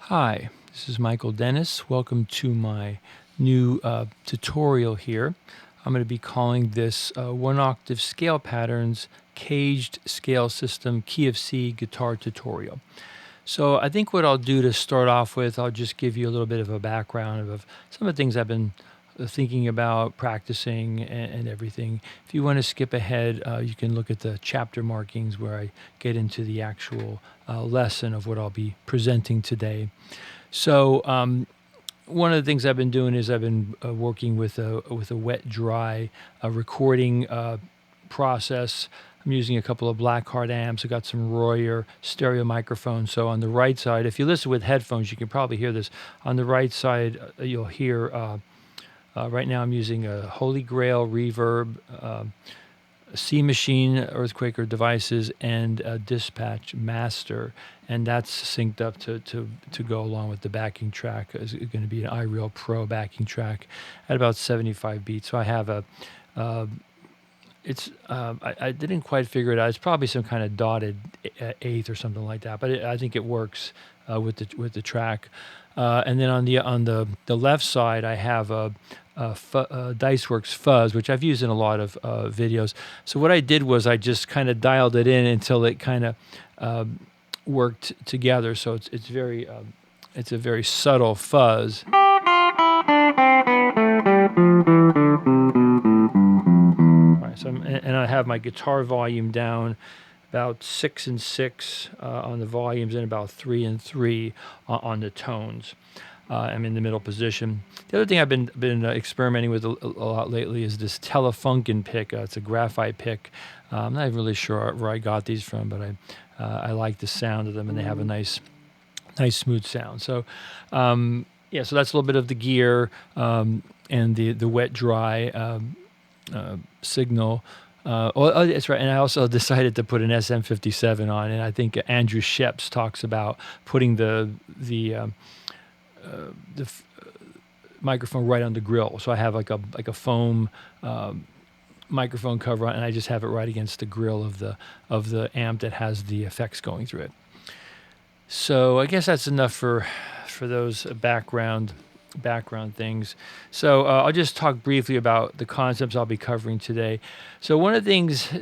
Hi, this is Michael Dennis. Welcome to my new tutorial here. I'm going to be calling this One Octave Scale Patterns Caged Scale System Key of C Guitar Tutorial. So I think what I'll do to start off with, I'll just give you a little bit of a background of some of the things I've been thinking about, practicing, and everything. If you want to skip ahead, you can look at the chapter markings where I get into the actual lesson of what I'll be presenting today. So one of the things I've been doing is I've been working with a wet-dry recording process. I'm using a couple of Blackheart amps. I got some Royer stereo microphones. So on the right side, if you listen with headphones, you can probably hear this. On the right side, you'll hear, right now I'm using a Holy Grail Reverb, C Machine Earthquaker devices, and a Dispatch Master. And that's synced up to go along with the backing track. It's going to be an iReal Pro backing track at about 75 beats. So I have a... I didn't quite figure it out. It's probably some kind of dotted eighth or something like that, but I think it works with the track. And then on the left side, I have a Diceworks fuzz, which I've used in a lot of videos. So what I did was I just kind of dialed it in until it kind of worked together. So it's a very subtle fuzz. So and I have my guitar volume down about 6 and 6 on the volumes and about 3 and 3 on the tones. I'm in the middle position. The other thing I've been experimenting with a lot lately is this Telefunken pick. It's a graphite pick. I'm not even really sure where I got these from, but I like the sound of them, and they have a nice smooth sound. So yeah, so that's a little bit of the gear and the wet-dry signal. Oh, that's right. And I also decided to put an SM57 on, and I think Andrew Sheps talks about putting the microphone right on the grill. So I have like a foam microphone cover on, and I just have it right against the grill of the amp that has the effects going through it. So I guess that's enough for those background things. So I'll just talk briefly about the concepts I'll be covering today. So one of the things,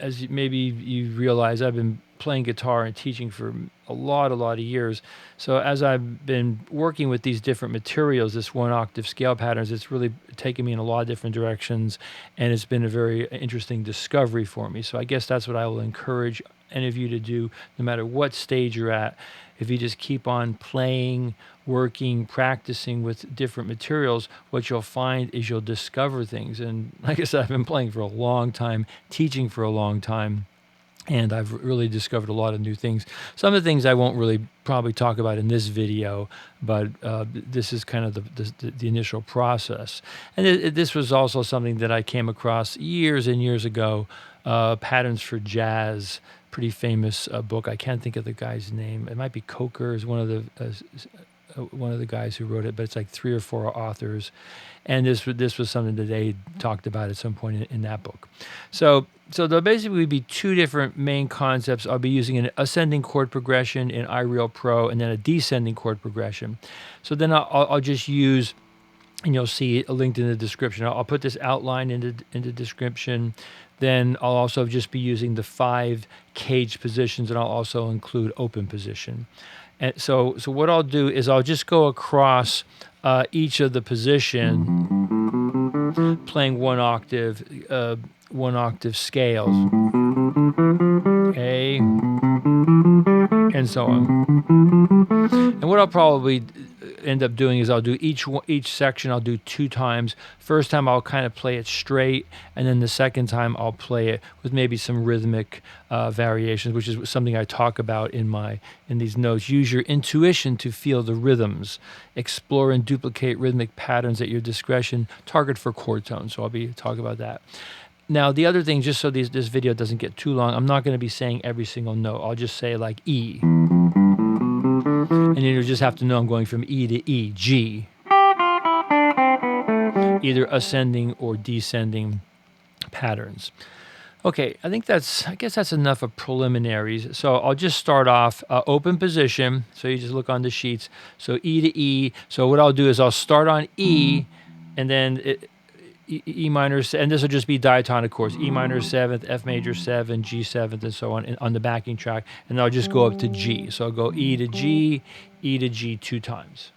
as maybe you realize, I've been playing guitar and teaching for a lot of years. So as I've been working with these different materials, this one octave scale patterns, it's really taken me in a lot of different directions, and it's been a very interesting discovery for me. So I guess that's what I will encourage any of you to do, no matter what stage you're at. If you just keep on playing, working, practicing with different materials, what you'll find is you'll discover things. And like I said, I've been playing for a long time, teaching for a long time, and I've really discovered a lot of new things. Some of the things I won't really probably talk about in this video, but this is kind of the initial process. And this was also something that I came across years and years ago, Patterns for Jazz, pretty famous book. I can't think of the guy's name. It might be Coker is one of the guys who wrote it, but it's like 3 or 4 authors. And this was something that they talked about at some point in that book. So there'll basically be 2 different main concepts. I'll be using an ascending chord progression in iReal Pro, and then a descending chord progression. So then I'll just use, and you'll see it linked in the description. I'll put this outline in the description. Then I'll also just be using the 5 caged positions, and I'll also include open position. And so what I'll do is I'll just go across each of the position, playing one octave scales, A, and so on. And what I'll probably end up doing is I'll do each section I'll do 2 times. First time I'll kind of play it straight, and then the second time I'll play it with maybe some rhythmic variations, which is something I talk about in these notes. Use your intuition to feel the rhythms. Explore and duplicate rhythmic patterns at your discretion. Target for chord tones. So I'll be talking about that. Now, the other thing, just so this video doesn't get too long, I'm not going to be saying every single note. I'll just say like E. And you'll just have to know I'm going from E to E, G. Either ascending or descending patterns. Okay, I guess that's enough of preliminaries. So I'll just start off open position. So you just look on the sheets. So E to E. So what I'll do is I'll start on E, and then E minor, and this will just be diatonic chords: E minor 7th, F major 7, G 7th, and so on the backing track. And I'll just go up to G. So I'll go E to G 2 times.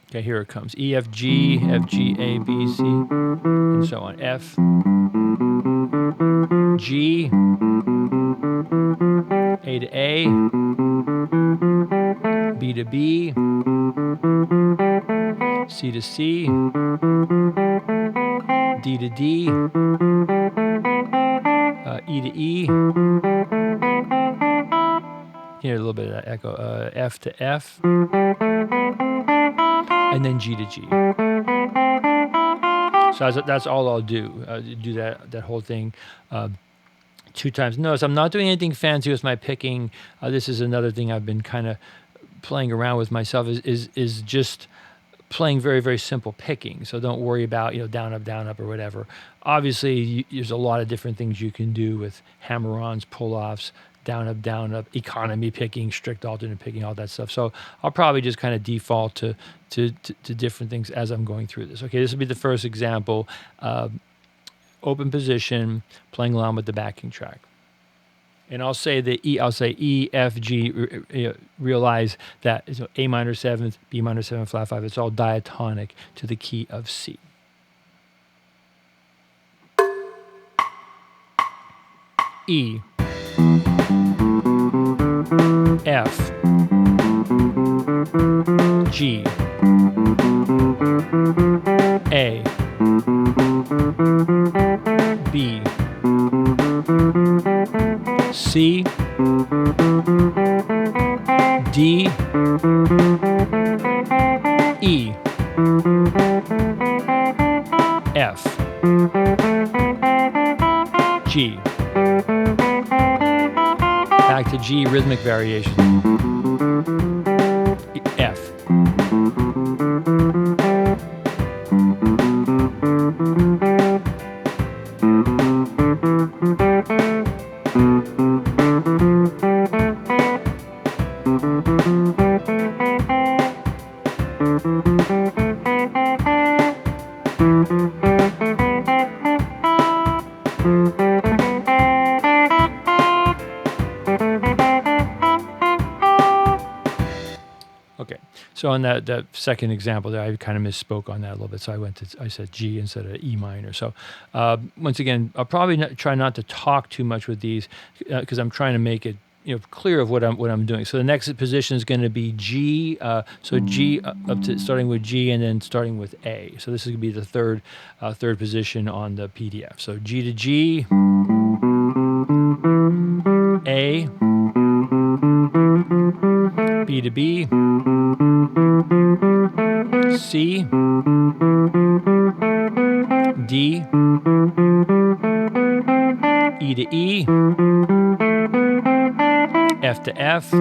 Okay, here it comes. E, F, G, A, B, C, and so on. F, G, A to A, B to B, C to C, D to D, E to E. Here, a little bit of that echo. F to F, and then G to G. So that's all I'll do. Do that whole thing 2 times. Notice I'm not doing anything fancy with my picking. This is another thing I've been kind of playing around with myself. Is just playing very, very simple picking. So don't worry about down up or whatever. Obviously, there's a lot of different things you can do with hammer-ons, pull-offs, down up, economy picking, strict alternate picking, all that stuff. So I'll probably just kind of default to different things as I'm going through this. Okay, this will be the first example. Open position, playing along with the backing track. And I'll say E, F, G. Realize that A minor 7th, B minor 7th, flat 5. It's all diatonic to the key of C. E, F, G, A, B, C, D, E, F, G. Back to G, rhythmic variation. F. Okay, so on that second example there, I kind of misspoke on that a little bit. So I said G instead of E minor. So once again, I'll probably try not to talk too much with these because I'm trying to make it clear of what I'm doing. So the next position is going to be G. So G up to starting with G and then starting with A. So this is going to be the third position on the PDF. So G to G, A, B to B, C, D, E to E, F to F,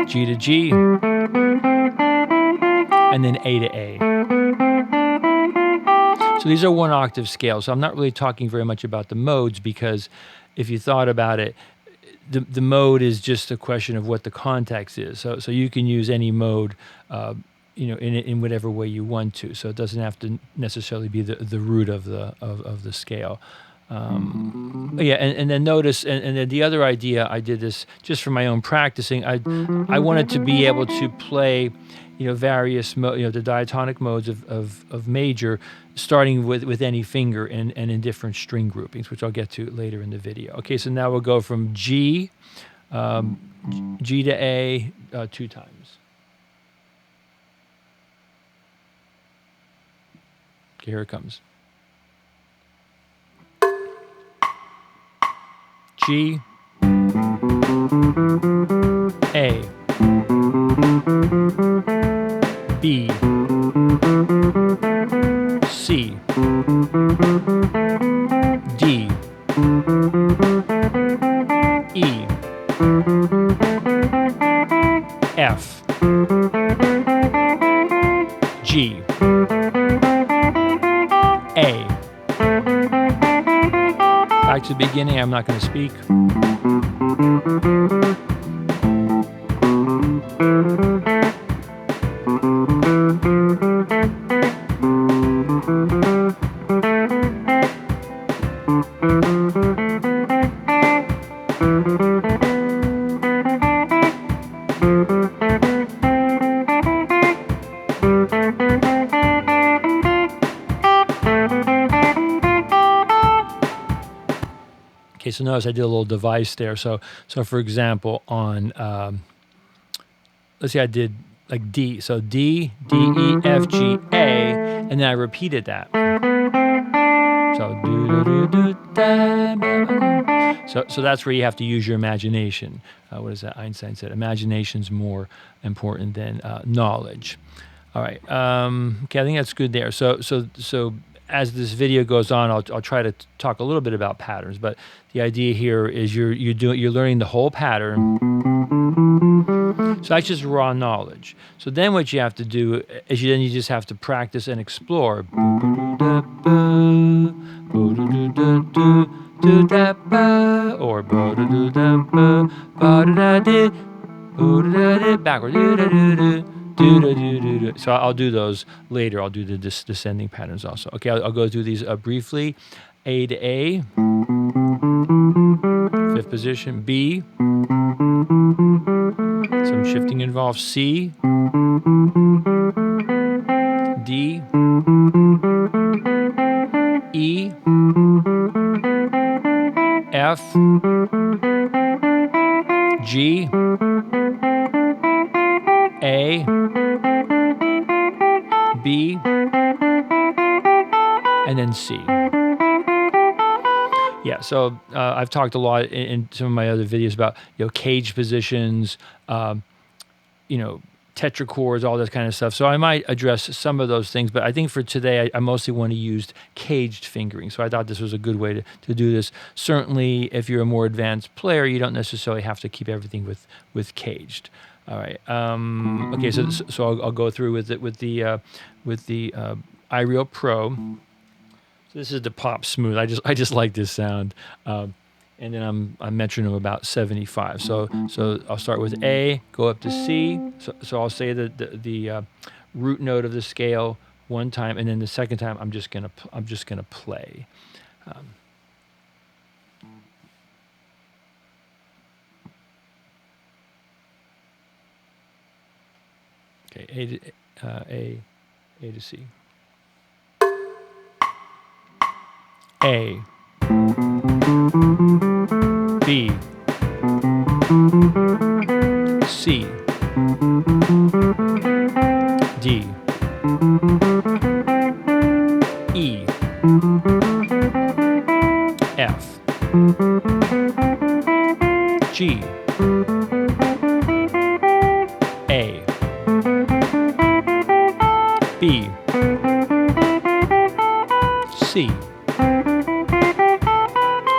G to G, and then A to A. So these are 1 octave scales. So I'm not really talking very much about the modes because if you thought about it, the mode is just a question of what the context is. So you can use any mode, in whatever way you want to. So it doesn't have to necessarily be the root of the scale. And then notice, and then the other idea, I did this just for my own practicing. I wanted to be able to play, various the diatonic modes of major, starting with any finger and in different string groupings, which I'll get to later in the video. Okay, so now we'll go from G, G to A 2 times. Okay, here it comes. G, A, B, C, D, E, F, G, to the beginning. I'm not going to speak. Okay, so notice I did a little device there. So for example, on let's say I did like D. So D, D, E, F, G, A, and then I repeated that. So do do do da. So that's where you have to use your imagination. What is that? Einstein said, imagination's more important than knowledge. All right. Okay, I think that's good there. So as this video goes on, I'll try to talk a little bit about patterns, but the idea here is you're learning the whole pattern. So that's just raw knowledge. So then what you have to do is you just have to practice and explore. Or backward. So I'll do those later. I'll do the descending patterns also. Okay, I'll go through these briefly. A to A, fifth position. B, some shifting involved. C, D, E, F, G, A, B, and then C. Yeah, so I've talked a lot in some of my other videos about CAGED positions, tetrachords, all that kind of stuff. So I might address some of those things, but I think for today I mostly want to use CAGED fingering. So I thought this was a good way to do this. Certainly, if you're a more advanced player, you don't necessarily have to keep everything with CAGED. All right. Okay. So I'll go through with the iReal Pro. So this is the pop smooth. I just like this sound. And then I'm metronome about 75. So I'll start with A, go up to C. So I'll say the root note of the scale one time, and then the second time I'm just gonna play. Okay, A to C. A, B, C, D, E, F, G, A, B, C.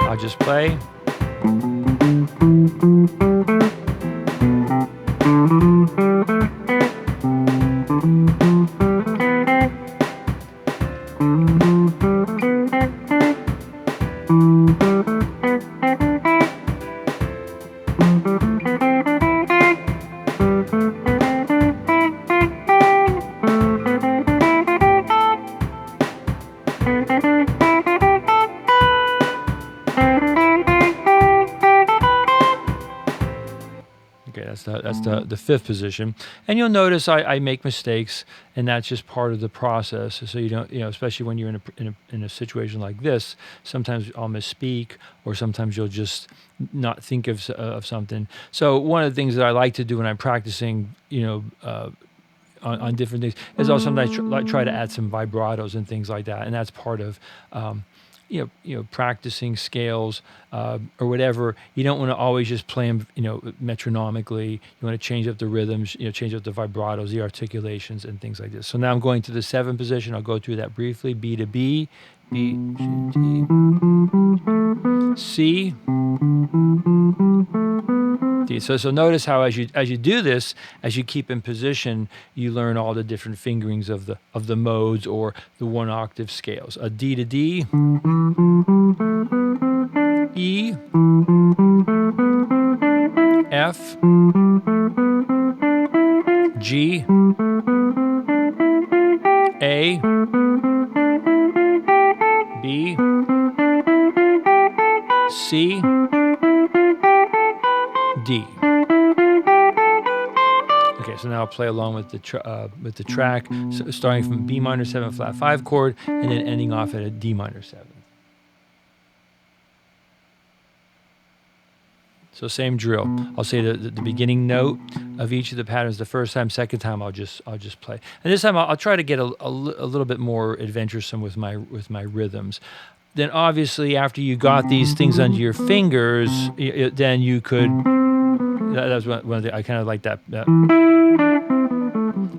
I'll just play. That's the fifth position, and you'll notice I make mistakes, and that's just part of the process. So you don't, especially when you're in a situation like this, sometimes I'll misspeak, or sometimes you'll just not think of something. So one of the things that I like to do when I'm practicing, on different things, is I'll sometimes try to add some vibratos and things like that, and that's part of practicing scales or whatever. You don't want to always just play them, metronomically. You want to change up the rhythms, change up the vibratos, the articulations, and things like this. So now I'm going to the seventh position. I'll go through that briefly. B to B, B, D, C, D. So notice how as you do this, as you keep in position, you learn all the different fingerings of the modes or the one octave scales. A D to D, E, F, G, A, B, C, D. Okay, so now I'll play along with the track, so starting from B minor 7 flat 5 chord, and then ending off at a D minor 7. So same drill. I'll say the beginning note of each of the patterns the first time. Second time I'll just play. And this time I'll try to get a little bit more adventuresome with my rhythms. Then obviously after you got these things under your fingers, then you could. That's one of the, I kind of like that.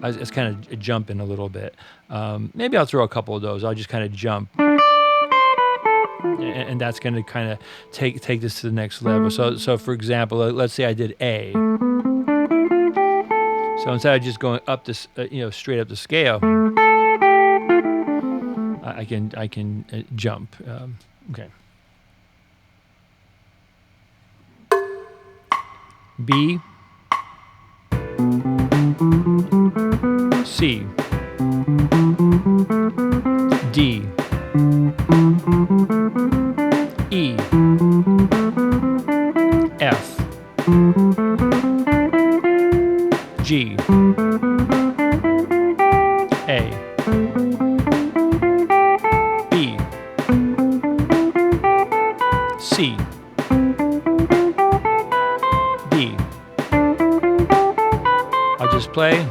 I was kind of jumping a little bit. Maybe I'll throw a couple of those. I'll just kind of jump. And that's going to kind of take this to the next level. So for example, let's say I did A. So instead of just going up this, straight up the scale, I can jump. Okay. B, C, D, E, F, G, A, B, C, D. I'll just play.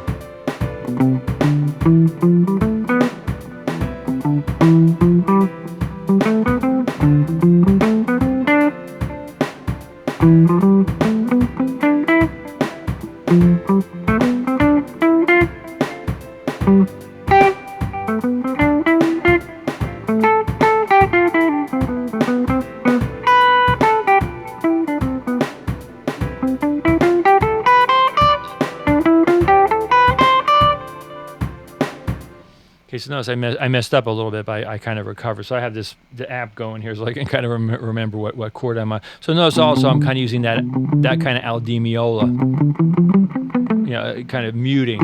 Okay, so notice I messed up a little bit, but I kind of recovered. So I have the app going here, so I can kind of remember what chord I'm on. So notice also I'm kind of using that kind of Al Di Meola, kind of muting.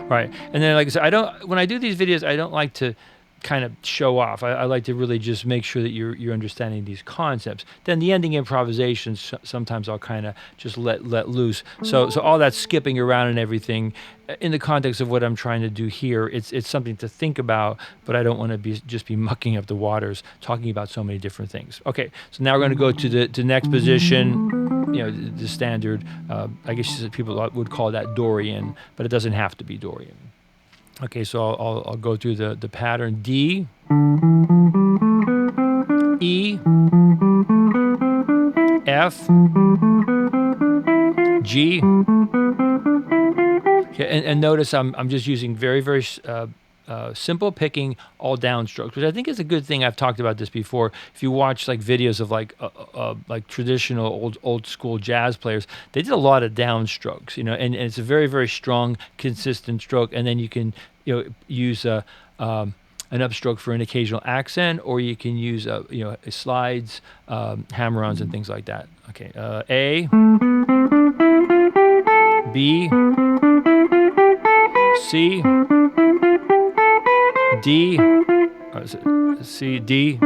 Right, and then like I said, when I do these videos, I don't like to kind of show off. I like to really just make sure that you're understanding these concepts. Then the ending improvisations, sometimes I'll kind of just let loose. So all that skipping around and everything, in the context of what I'm trying to do here, it's something to think about, but I don't want to just be mucking up the waters talking about so many different things. Okay, so now we're going to go to the next position, the standard, I guess people would call that Dorian, but it doesn't have to be Dorian. Okay, so I'll go through the pattern. D, E, F, G. Okay, and notice I'm just using very, very simple picking, all downstrokes, which I think is a good thing. I've talked about this before. If you watch like videos of like traditional old school jazz players, they did a lot of downstrokes, and it's a very, very strong, consistent stroke. And then you can use an upstroke for an occasional accent, or you can use slides, hammer-ons, and things like that. Okay, A, B, C, D, C, D,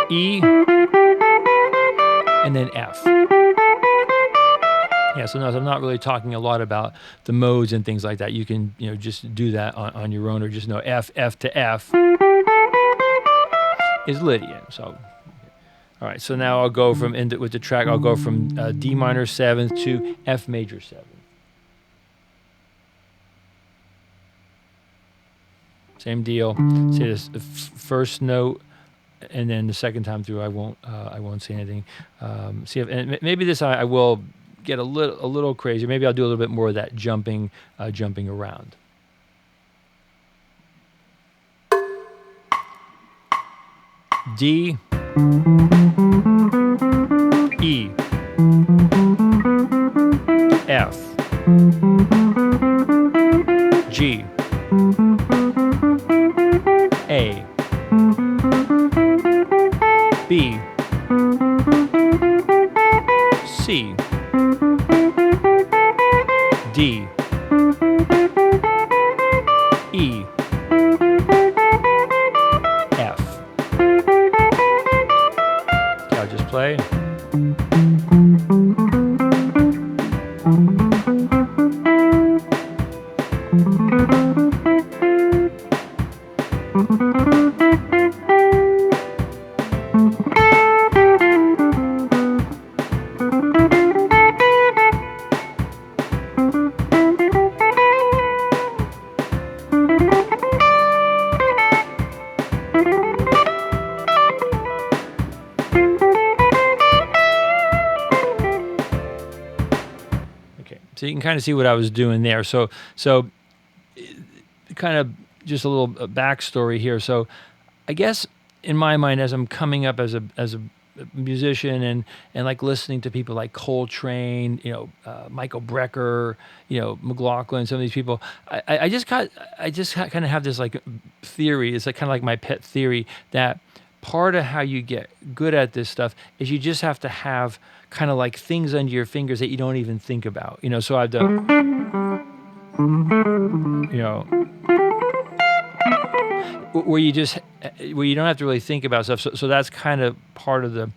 E, and then F. Yeah, so notice I'm not really talking a lot about the modes and things like that. You can just do that on your own, or just know F to F is Lydian. So, all right. So now I'll go with the track. I'll go from D minor 7 to F major 7. Same deal. Say this first note, and then the second time through I won't say anything. And maybe this I will get a little crazy. Maybe I'll do a little bit more of that jumping around. D, E, F, G, A, C, D, E, F. Okay, I'll just play. So you can kind of see what I was doing there. So kind of just a little backstory here. So I guess in my mind, as I'm coming up as a musician and like listening to people like Coltrane, Michael Brecker, McLaughlin, some of these people, I just kind of have this like theory. It's like kind of like my pet theory that part of how you get good at this stuff is you just have to have kind of like things under your fingers that you don't even think about, so I've done, where you don't have to really think about stuff. So that's kind of part of the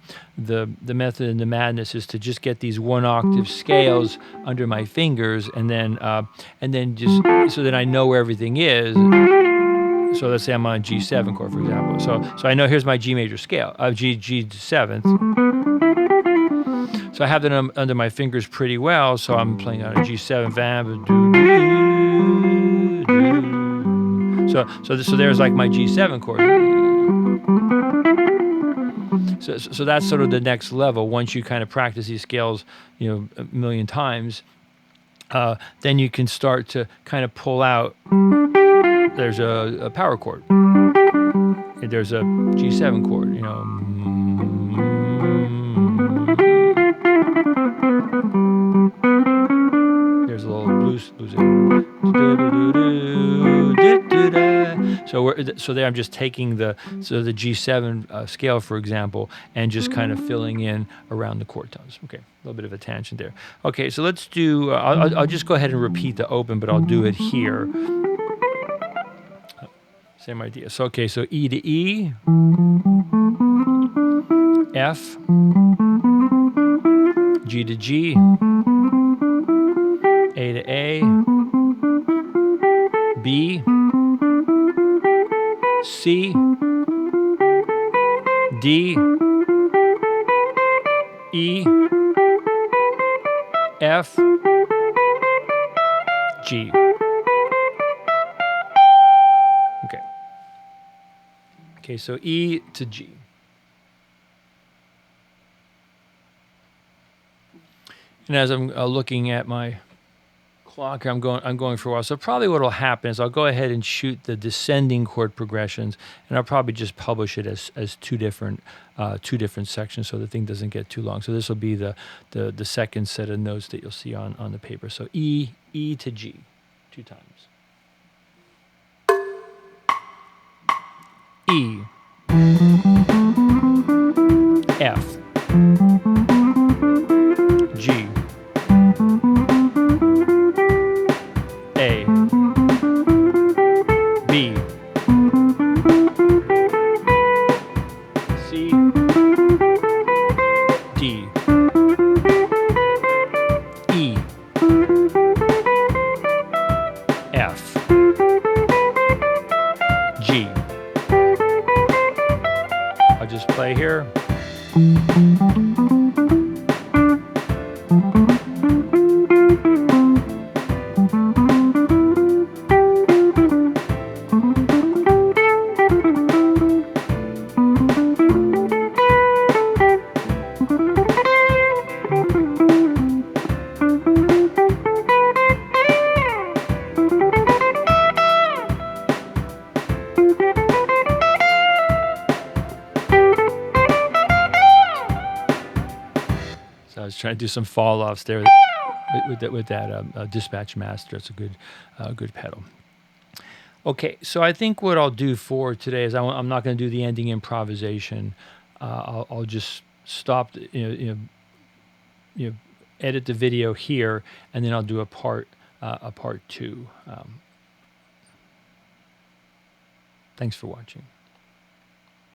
method and the madness, is to just get these 1 octave scales under my fingers, and then just so that I know where everything is. So let's say I'm on a G7 chord, for example. So I know here's my G major scale, G7th. So I have that under my fingers pretty well. So I'm playing on a G7 So there's like my G7 chord. So that's sort of the next level. Once you kind of practice these scales, a million times, then you can start to kind of pull out. There's a power chord. There's a G7 chord. There's a little blues. So there I'm just taking the G7 scale, for example, and just kind of filling in around the chord tones. Okay, a little bit of a tangent there. Okay, so let's do. I'll just go ahead and repeat the open, but I'll do it here. Same idea. So okay, so E to E, F, G to G, A to A, B, C, D, E, F, G. Okay, so E to G. And as I'm looking at my clock, I'm going for a while. So probably what will happen is I'll go ahead and shoot the descending chord progressions, and I'll probably just publish it as two different sections, so the thing doesn't get too long. So this will be the second set of notes that you'll see on the paper. So E to G, 2 times. E, F, G, A, B, C, D, E, F, G. I'll just play here. I was trying to do some fall offs there with that dispatch master. It's a good pedal. Okay, so I think what I'll do for today is I'm not going to do the ending improvisation. I'll just stop, edit the video here, and then I'll do a part 2. Thanks for watching.